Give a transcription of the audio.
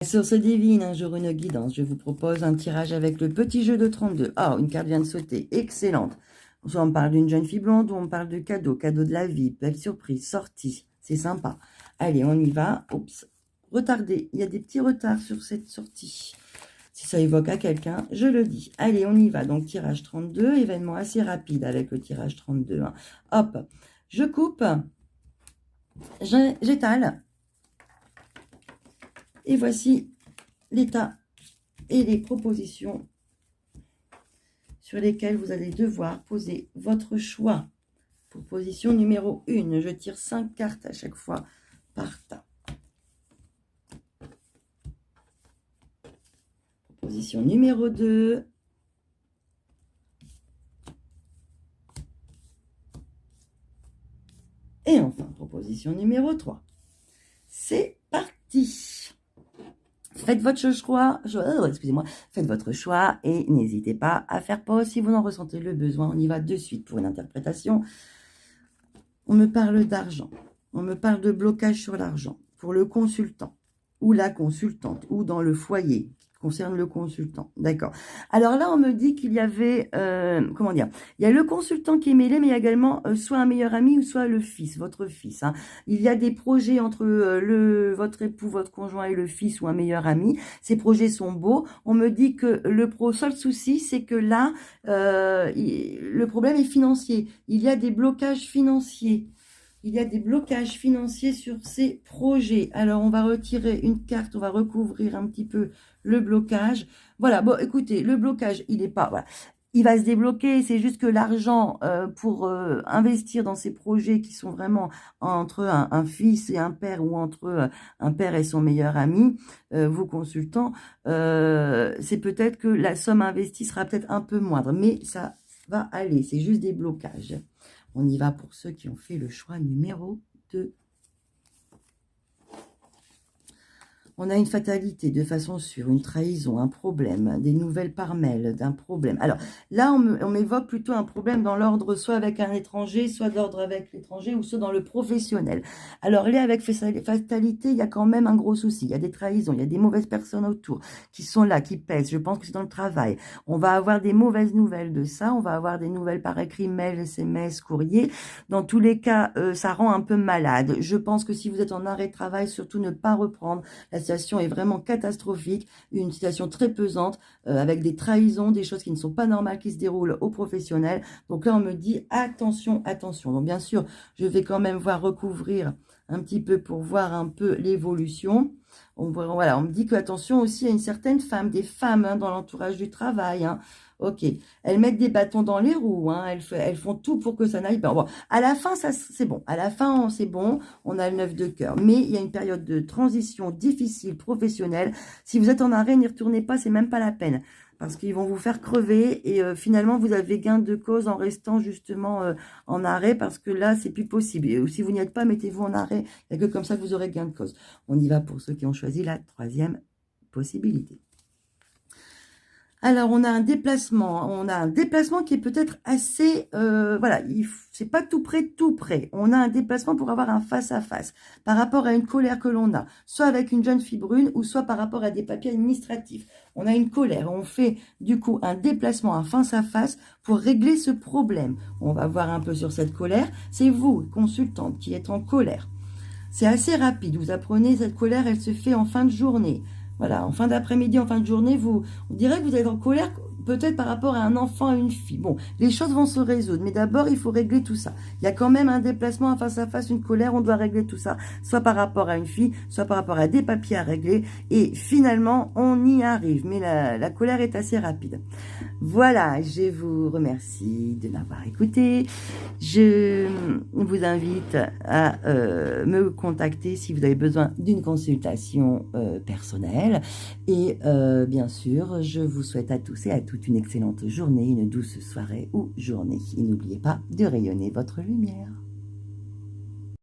Source divine, un jour une guidance. Je vous propose un tirage avec le petit jeu de 32. Oh, une carte vient de sauter. Excellente. Soit on parle d'une jeune fille blonde ou on parle de cadeau. Cadeau de la vie. Belle surprise. Sortie. C'est sympa. Allez, on y va. Oups. Retardé. Il y a des petits retards sur cette sortie. Si ça évoque à quelqu'un, je le dis. Allez, on y va. Donc, tirage 32. Événement assez rapide avec le tirage 32. Hein. Hop. Je coupe. J'étale. Et voici l'état et les propositions sur lesquelles vous allez devoir poser votre choix. Pour position numéro 1, je tire 5 cartes à chaque fois par tas. Position numéro 2. Et enfin, proposition numéro 3. C'est parti. Faites votre choix, excusez-moi, faites votre choix et n'hésitez pas à faire pause si vous en ressentez le besoin. On y va de suite pour une interprétation. On me parle d'argent, on me parle de blocage sur l'argent pour le consultant ou la consultante ou dans le foyer qui concerne le consultant. D'accord. Alors là, on me dit qu'il y avait, comment dire, il y a le consultant qui est mêlé, mais il y a également soit un meilleur ami ou soit le fils, votre fils. Hein. Il y a des projets entre votre époux, votre conjoint et le fils ou un meilleur ami. Ces projets sont beaux. On me dit que le seul souci, c'est que là, le problème est financier. Il y a des blocages financiers. Il y a des blocages financiers sur ces projets. Alors, on va retirer une carte, on va recouvrir un petit peu le blocage. Voilà, bon, écoutez, le blocage, il n'est pas... Voilà. Il va se débloquer, c'est juste que l'argent pour investir dans ces projets qui sont vraiment entre un fils et un père ou entre un père et son meilleur ami, vous consultant, c'est peut-être que la somme investie sera peut-être un peu moindre, mais ça va aller, c'est juste des blocages. On y va pour ceux qui ont fait le choix numéro 2. On a une fatalité de façon sûre, une trahison, un problème, des nouvelles par mail, d'un problème. Alors là, on m'évoque plutôt un problème dans l'ordre, soit avec un étranger, soit d'ordre avec l'étranger, ou soit dans le professionnel. Alors là, avec fatalité, il y a quand même un gros souci. Il y a des trahisons, il y a des mauvaises personnes autour qui sont là, qui pèsent. Je pense que c'est dans le travail. On va avoir des mauvaises nouvelles de ça. On va avoir des nouvelles par écrit, mail, SMS, courrier. Dans tous les cas, ça rend un peu malade. Je pense que si vous êtes en arrêt de travail, surtout ne pas reprendre. La situation est vraiment catastrophique, une situation très pesante, avec des trahisons, des choses qui ne sont pas normales qui se déroulent aux professionnels. Donc là, on me dit attention, attention. Donc bien sûr, je vais quand même recouvrir un petit peu pour voir un peu l'évolution. Voilà, on me dit que attention aussi à une certaine femme, des femmes hein, dans l'entourage du travail. Hein. Ok, elles mettent des bâtons dans les roues, hein. Elles font tout pour que ça n'aille pas. Bon, à la fin, ça c'est bon. À la fin, c'est bon. On a le 9 de cœur. Mais il y a une période de transition difficile, professionnelle. Si vous êtes en arrêt, n'y retournez pas, c'est même pas la peine. Parce qu'ils vont vous faire crever et finalement, vous avez gain de cause en restant justement en arrêt parce que là, c'est plus possible. Et si vous n'y êtes pas, mettez-vous en arrêt. Il n'y a que comme ça que vous aurez gain de cause. On y va pour ceux qui ont choisi la troisième possibilité. Alors, on a un déplacement qui est peut-être assez, voilà, c'est pas tout près. On a un déplacement pour avoir un face-à-face par rapport à une colère que l'on a, soit avec une jeune fille brune ou soit par rapport à des papiers administratifs. On a une colère, on fait du coup un déplacement, un face-à-face pour régler ce problème. On va voir un peu sur cette colère. C'est vous, consultante, qui êtes en colère. C'est assez rapide, vous apprenez cette colère, elle se fait en fin de journée. Voilà, en fin d'après-midi, en fin de journée, on dirait que vous êtes en colère peut-être par rapport à un enfant, à une fille. Bon, les choses vont se résoudre, mais d'abord, il faut régler tout ça. Il y a quand même un déplacement, un face-à-face, une colère, on doit régler tout ça, soit par rapport à une fille, soit par rapport à des papiers à régler, et finalement, on y arrive, mais la colère est assez rapide. Voilà, je vous remercie de m'avoir écouté. Je vous invite à me contacter si vous avez besoin d'une consultation personnelle. Et bien sûr, je vous souhaite à tous et à toutes une excellente journée, une douce soirée ou journée. Et n'oubliez pas de rayonner votre lumière.